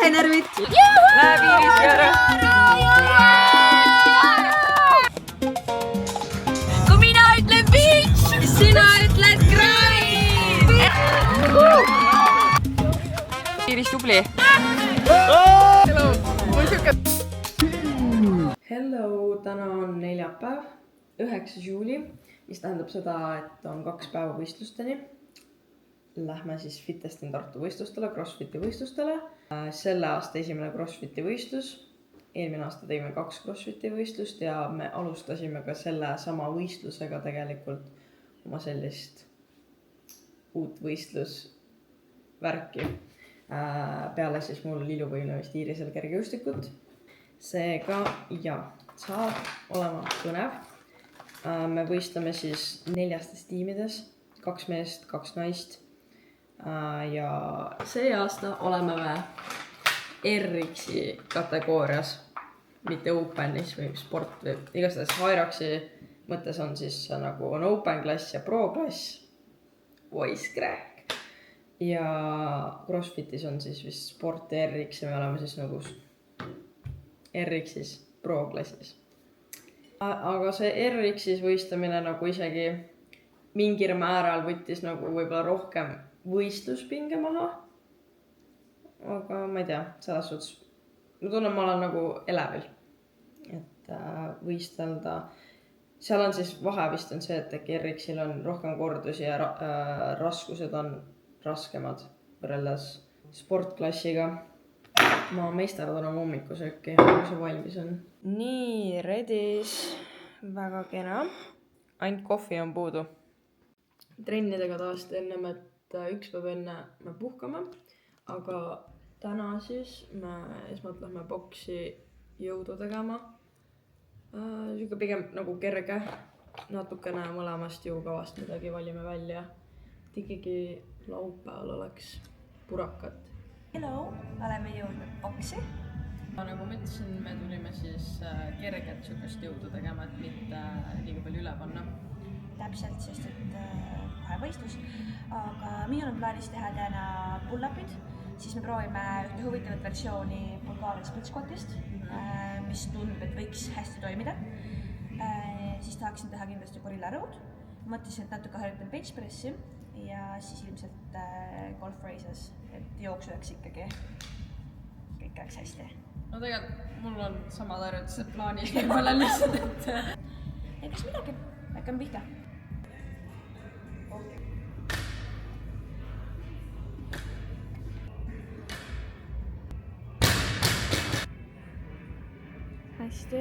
Vahenervit! Läheb Iiris ka ära. Kui mina ütlen beach, sina ütled grind! Iiris tubli. Hello, täna on neljapäev, 9. juuli, mis tähendab seda, et on 2 päeva võistlusteni. Lähme siis Fitestin Tartu võistlustele, CrossFiti võistlustele. Selle aasta esimene CrossFiti võistlus. Eelmine aasta tegime 2 CrossFiti võistlust ja me alustasime ka selle sama võistlusega tegelikult oma sellist uut võistlusvärki. Peale siis mul liiduvõimlemist Iirisel kergejõustikut. Seega saab olema põnev. Me võistleme siis 4 tiimides, 2 meest, 2 naist. Ja see aasta oleme me RX-i kategoorias, mitte Openis või sport või igastahes Hyroxi mõttes on siis nagu on Open klass ja Pro klass, Voice Crack. Ja CrossFitis on siis vist sport ja RX ja me oleme siis nagu RX-is Pro klassis. Aga see RX-is võistlemine nagu isegi mingil määral võttis nagu võib-olla rohkem võistluspinge maha. Aga ma ei tea, selles suhtes ma tunnen, ma olen nagu elevil, et võistelda. Seal on siis vahe vist on see, et äkki RX-il on rohkem kordusi ja raskused on raskemad võrreldes sportklassiga. Ma meistardan oma hommikusööki, kui see valmis on. Nii, redis. Väga kena. Ainult kohvi on puudu. Trennidega taas enne, et üks päev enne me puhkame. Aga täna siis me esmalt lähme boksi jõudu tegema. Siuke pigem nagu kerge. Natukene mõlemast jõukavast midagi valime välja. Et ikkagi laupäeval oleks purakat. Hello, oleme jõudnud boksi. Nagu ma ütlesin, me tulime siis kerget sükast jõudu tegema, et mitte liiga palju üle panna. Täpselt, sest et kohe võistlus. Aga minul on plaanis teha täna pull-upid. Siis me proovime ühte huvitavat versiooni Bulgaaria split squatist, mis tundub, et võiks hästi toimida. Siis tahaksin teha kindlasti gorilla row'd. Mõtlesin, et natuke harjutan bench pressi ja siis ilmselt golf raises, et jooksu oleks ikkagi kõik oleks hästi. No tegelikult mul on samad harjutused plaanis, ma olen lihtsalt, et... Kas midagi? Hakkame pihta. Hästi.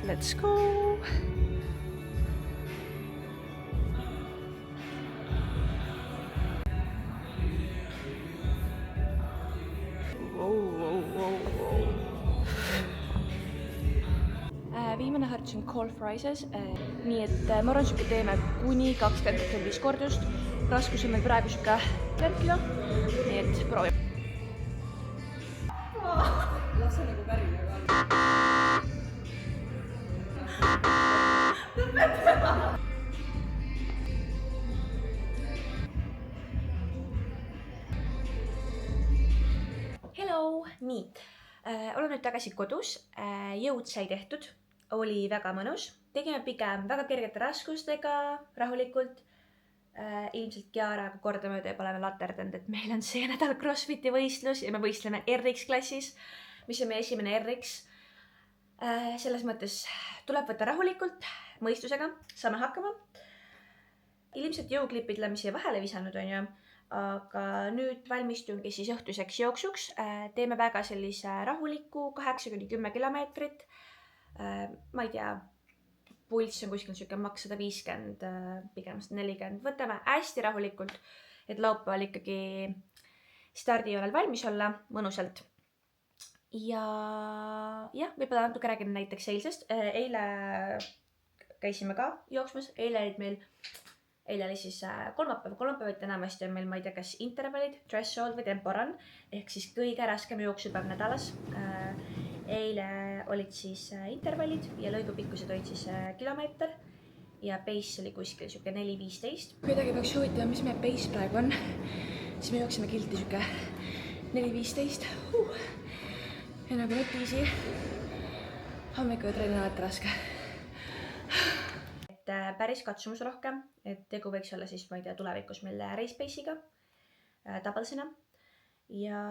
Let's go! Viimane harjutus on golf raises, nii et ma arvan, et teeme kuni 25 kordust. Raskus on meil praegu 10 kilo, nii et proovime. Las see nagu pärine ka. Hello! Nii, olen nüüd tagasi kodus, jõud sai tehtud, oli väga mõnus. Tegime pigem väga kergete raskustega, rahulikult. Ilmselt Kiaraga kordamööda ja oleme laterdanud, et meil on see nädal CrossFiti võistlus ja me võistleme RX klassis, mis on meie esimene RX. Selles mõttes tuleb võtta rahulikult, mõistusega, saame hakkama. Ilmselt jõuklipid läbi siia vahele visanud on ju, aga nüüd valmistungi siis õhtuseks jooksuks. Teeme väga sellise rahuliku 8-10 kilomeetrit. Ma ei tea, pulss on kuskil siuke maks 150, pigem 140. Võtame hästi rahulikult, et laupäeval ikkagi stardijoonel valmis olla mõnusalt. Ja võib-olla natuke räägin näiteks eilsest. Eile käisime ka jooksmas, eile olid meil eile oli siis kolmapäeviti enamasti on meil, ma ei tea, kas intervallid, threshold või tempo run ehk siis kõige raskem jooksupäev nädalas. Eile olid siis intervallid ja lõigupikkused olid siis kilomeeter ja pace oli kuskil siuke 4:15. Kuidagi peaks huvitama, mis meie pace praegu on. Siis me jooksime kilti siuke 4:15. Ja nagu nüüd easy. Hommikul trenni on alati raske. Päris katsumusrohke, et tegu võiks olla siis, ma ei tea, tulevikus meil race pace'iga, tabalsena. Ja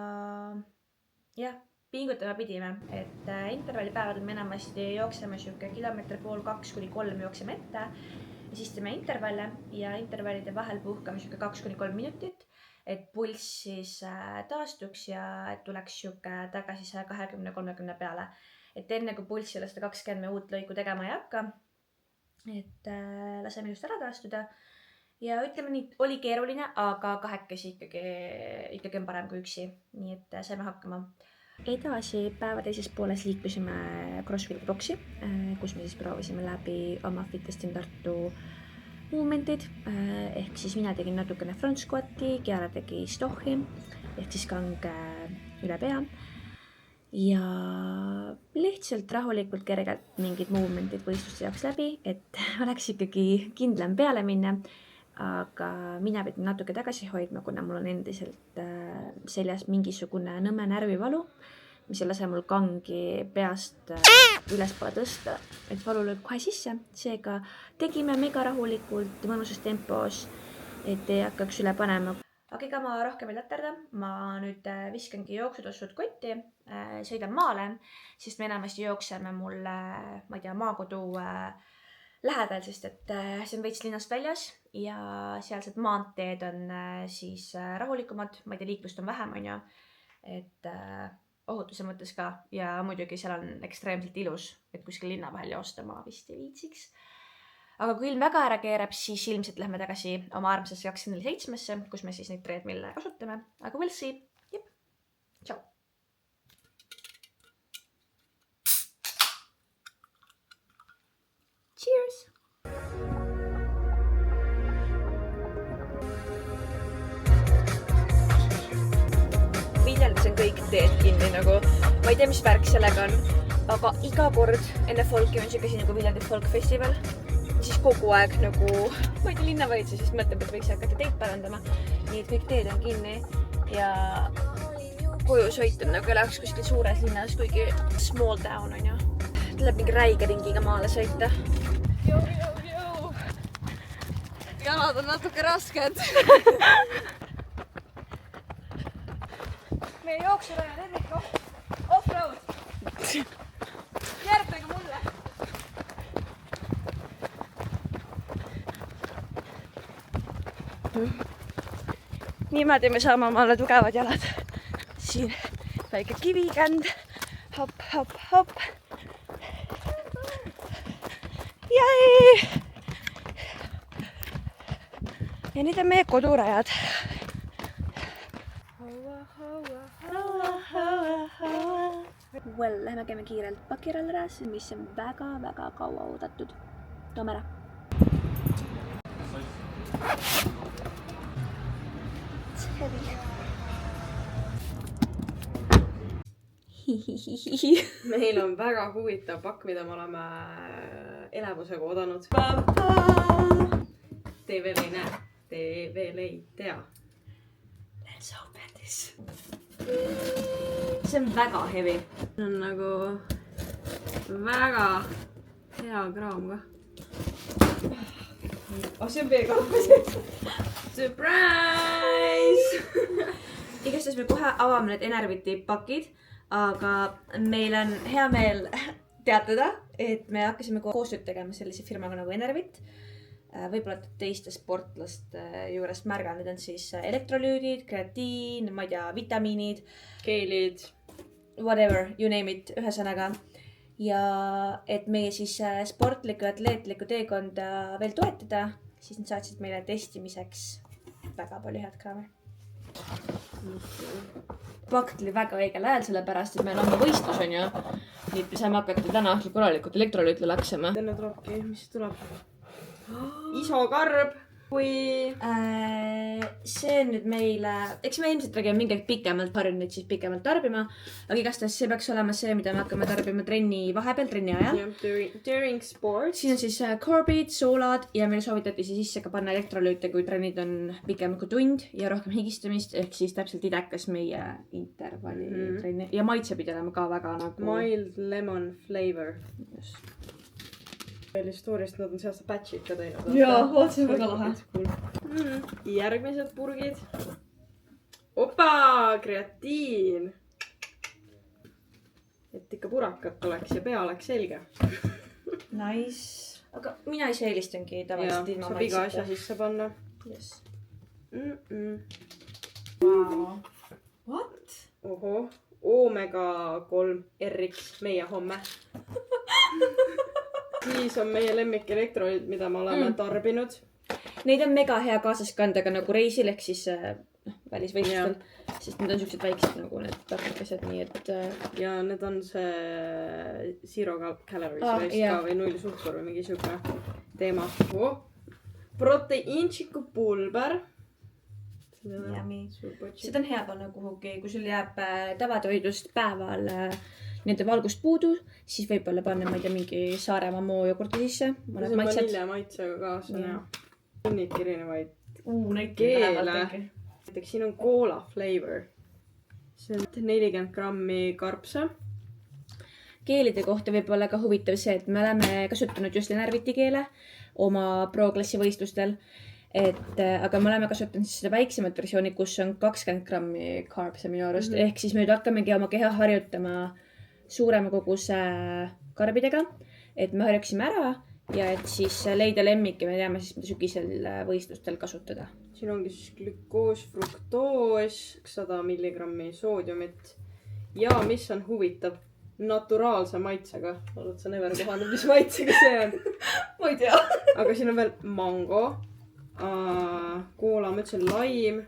jah, pingutama pidime, et intervallipäevadel me enamasti jookseme siuke kilomeeter pool 2-3 jookseme ette ja siis teeme intervalle ja intervallide vahel puhkame siuke 2-3 minutit, et pulss siis taastuks ja et tuleks siuke tagasi 120-30 peale. Et enne kui pulss üle 120 me uut lõiku tegema ei hakka, et laseme just ära taastuda ja ütleme nii, oli keeruline, aga kahekesi ikkagi on parem kui üksi, nii et saime hakkama. Edasi päeva teises pooles liikusime CrossFit boksi, kus me siis proovisime läbi oma Fitest in Tartu movement'id, ehk siis mina tegin natukene front squat'i, Chiara tegi stohhi ehk siis kange üle pea ja lihtsalt rahulikult kergelt mingid movement'id võistluste jaoks läbi, et oleks ikkagi kindlam peale minna, aga mina pidin natuke tagasi hoidma, kuna mul on endiselt seljas mingisugune nõme närvivalu, mis ei lase mul kangi peast ülespoole tõsta, et valu lööb kohe sisse, seega tegime mega rahulikult, mõnusas tempos, et ei hakkaks üle panema. Aga ega ma rohkem ei laterda, ma nüüd viskangi jooksutossud kotti, sõidan maale, sest me enamasti jookseme mulle, ma ei tea, maakodu lähedal, sest et see on veits linnast väljas ja sealsed maanteed on siis rahulikumad, ma ei tea, liiklust on vähem, on ju, et ohutuse mõttes ka ja muidugi seal on ekstreemselt ilus, et kuskil linna vahel joosta ma vist ei viitsiks. Aga kui ilm väga ära keerab, siis ilmselt lähme tagasi oma armsasse 247-sse, kus me siis neid treadmille kasutame. Aga we'll see. Jep. Ciao. Cheers! Viljandis on kõik teed kinni nagu, ma ei tea, mis värk sellega on, aga iga kord enne folki on siuke nagu Viljandi folk festival. Siis kogu aeg nagu, ma ei tea, linnavalitsus siis mõtleb, et võiks hakata teid parandama. Nii et kõik teed on kinni ja koju sõit on nagu elaks kuskil suures linnas, kuigi small town on ju. Tuleb mingi räige ringiga maale sõita. Jalad on natuke rasked. Meie jooksuraja lemmik off-road. Järgnege mulle. Niimoodi me saame omale tugevad jalad. Siin väike kivikänd. Hop, hop, hop. Jäi! Ja nüüd on meie kodurajad. Well, lähme käime kiirelt pakiralleras, mis on väga kaua oodatud. Toome ära. Meil on väga huvitav pakk, mida me oleme elevusega oodanud. Te veel ei näe, te veel ei tea. Let's open this. See on väga heavy. See on nagu väga hea kraam ka. See on B2. Surprise! Igastes me kohe avame need Enerviti pakid, aga meil on hea meel teatada, et me hakkasime koostööd tegema sellise firmaga nagu Enervit. Võib-olla teiste sportlaste juurest märganud, need on siis elektrolüüdid, kreatiin, ma ei tea, vitamiinid, keelid, whatever, you name it, ühesõnaga. Ja et meie siis sportlikku ja atleetlikku teekonda veel toetada, siis nad saatsid meile testimiseks väga palju head kraami. Pakk tuli väga õigel ajal, sellepärast, et meil on võistlus, on ju. Nii et me saame hakata täna õhtul korralikult elektrolüütle laksema. Täna tulebki, mis tuleb? Isokarb! kui see on nüüd meile, eks me ilmselt räägime mingi aeg pikemalt, harjun nüüd siis pikemalt tarbima, aga igastahes see peaks olema see, mida me hakkame tarbima trenni vahepeal, trenni ajal. During sports. Siin on siis karbid, soolad ja meil soovitati siis sisse ka panna elektrolüüte, kui trennid on pikemalt kui tund ja rohkem higistamist, ehk siis täpselt idekas meie intervalli trenni ja maitse pidi olema ka väga nagu... Mild lemon flavor. Just. Veel story'st nad on see aasta batch'id ka teinud. Jaa, vaatasin väga lahe. Järgmised purgid. Opa, kreatiin. Et ikka purakat oleks ja pea oleks selge. Nice. Aga mina ise eelistangi tavaliselt ilma saab iga asja sisse panna. Yes. Wow. What? Oho, Omega 3 RX meie homme. Siis on meie lemmik elektroolid, mida me oleme tarbinud. Neid on mega hea kaasas kanda ka nagu reisil, ehk siis välisvõistlustel. Sest need on siuksed väiksed nagu need pakikesed, nii et... Ja need on see zero calories ka või 0 suhkur või mingi siuke teema. Proteiinčiku pulber. Seda on hea panna kuhugi, kui sul jääb tavatoidust päeval nende valgust puudu, siis võib-olla panna, ma ei tea, mingi Saaremaa moojogurti sisse. See on vanilja maitsega ka, see on hea. Tunnidki erinevaid keele. Näiteks siin on cola flavor. See on 40 grammi karpsa. Keelide kohta võib olla ka huvitav see, et me oleme kasutanud just Enerviti keele oma pro-klassi võistlustel. Aga me oleme kasutanud seda väiksemat versiooni, kus on 20 grammi karpsa minu arust. Ehk siis me nüüd hakkamegi oma keha harjutama suurema koguse karbidega, et me harjuksime ära ja et siis leida lemmik ja me teame siis, mida sügisel võistlustel kasutada. Siin ongi siis glükoos, fruktoos, 100 milligrammi soodiumit ja mis on huvitav, naturaalse maitsega. Oled sa never kohanud, mis maitsega see on? Ma ei tea. Aga siin on veel mango, koola, ma ütlesin laim,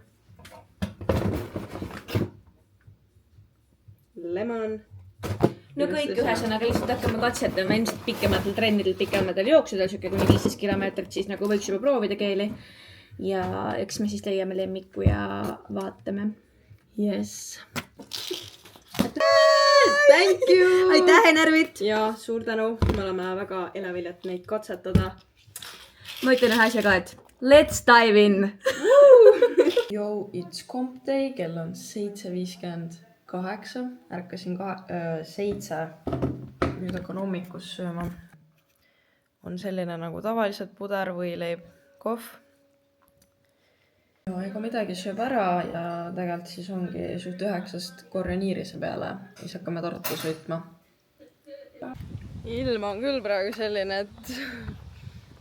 lemon. No kõik ühesõnaga lihtsalt hakkame katsetama ilmselt pikematel trennidel, pikematel jooksudel, siuke kuni 15 kilomeetrit, siis nagu võiks juba proovida keeli. Ja eks me siis leiame lemmiku ja vaatame. Yes. Thank you! Aitäh, Enervit! Ja suur tänu, me oleme väga elaviljad neid katsetada. Ma ütlen ühe asja ka, et let's dive in! Yo, it's comp day, kell on 7:58. Ärkasin 7. Nüüd hakkan hommikus sööma. On selline nagu tavaliselt puder, võileib, kohv. Ja ega midagi sööb ära ja tegelikult siis ongi suht 9 korjaniirise peale. Siis hakkame Tartu sõitma. Ilm on küll praegu selline, et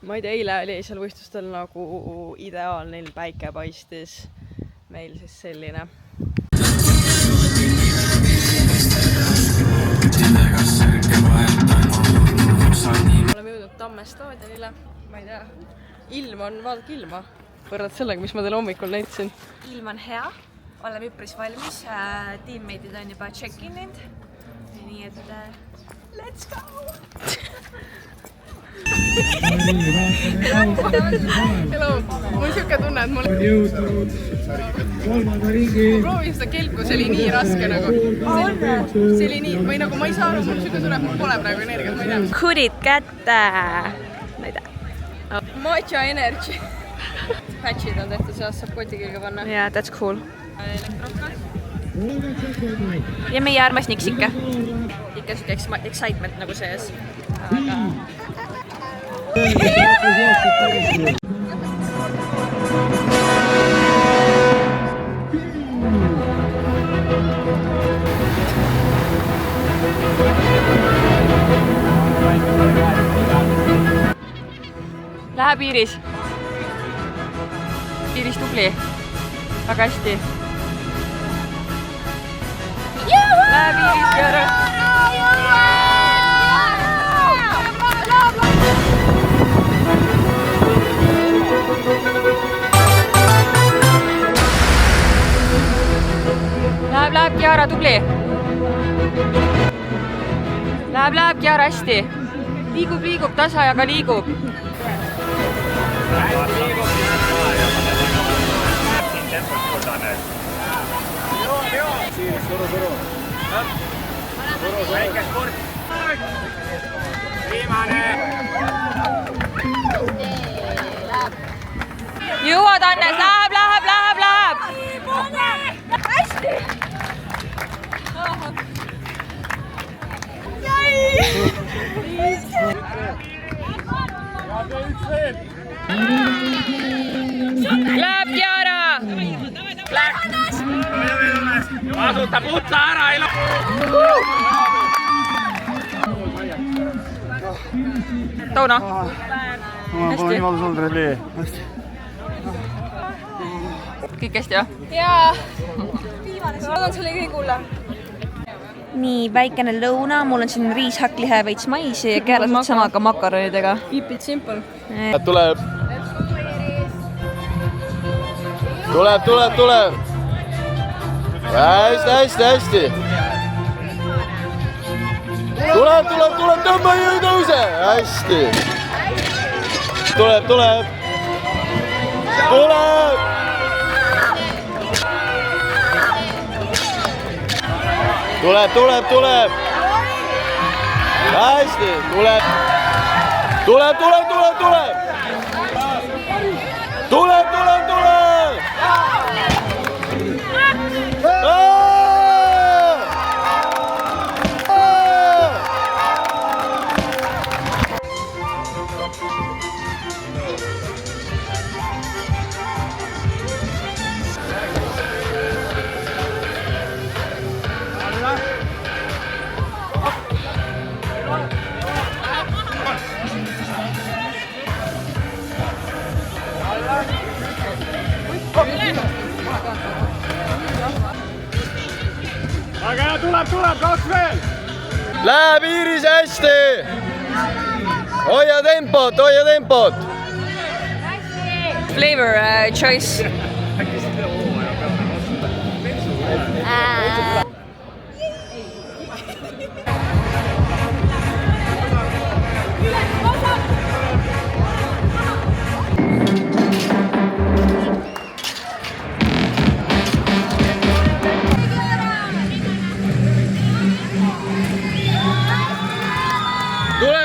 ma ei tea, eile oli seal võistlustel nagu ideaalne ilm, päike paistis. Meil siis selline. Oleme jõudnud Tamme staadionile, ma ei tea, ilm on, vaadake ilma, võrrad sellega, mis ma teile hommikul näitasin. Ilm on hea, oleme üpris valmis, teammate'id on juba check-in'inud, nii et let's go! Hello, mul on siuke tunne, et mul proovin seda kelku, see oli nii raske nagu. See oli nii, või nagu ma ei saa aru, mul on siuke tunne, et mul pole praegu energiat, ma ei tea. Kurid kätte! Ma ei tea. Matcha Energy. Patchid on tehtud, seast saab koti külge panna. Yeah, that's cool. Elektrokad. Ja meie armas niksike. Ikka siuke excitement nagu sees. Aga... Läheb Iiris. Iiris tubli. Väga hästi. Läheb Iiris kõrre. Läheb Kiara, tubli. Läheb Kiara hästi. Liigub, tasa ja ka liigub. väike sport. Viimane. jõuad, Annes, läheb. hästi. Läheb, Chiara. Kasuta putsa ära, ei ole. Tauno. Ma pole niimoodi sul relli. Kõik hästi, jah? jaa. Loodan, see oli kõik hullem. nii, väikene lõuna, mul on siin riis, hakklihe, veits maisi ja keeratud samaga makaronidega. Keep it simple. Tuleb. Tuleb. Hästi. Tuleb, tõmba ei tõuse. Hästi. Tuleb. Tuleb. Hästi, tuleb. Aga hea, tuleb, 2 veel. Läheb Iiris hästi. Hoia tempot. Flavor choice.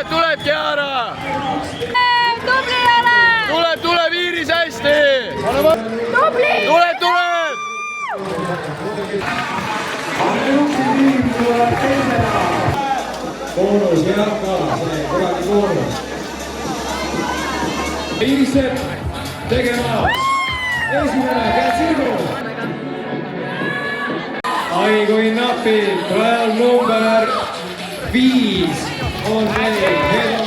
Tuleb, Chiara. Tuleb Iiris hästi. Tuleb. Boonus Jaaka, see kuradi boonus. Iirised tegema. Esimene, käed sirgu. Ai kui napilt, rajal number 5 on meil.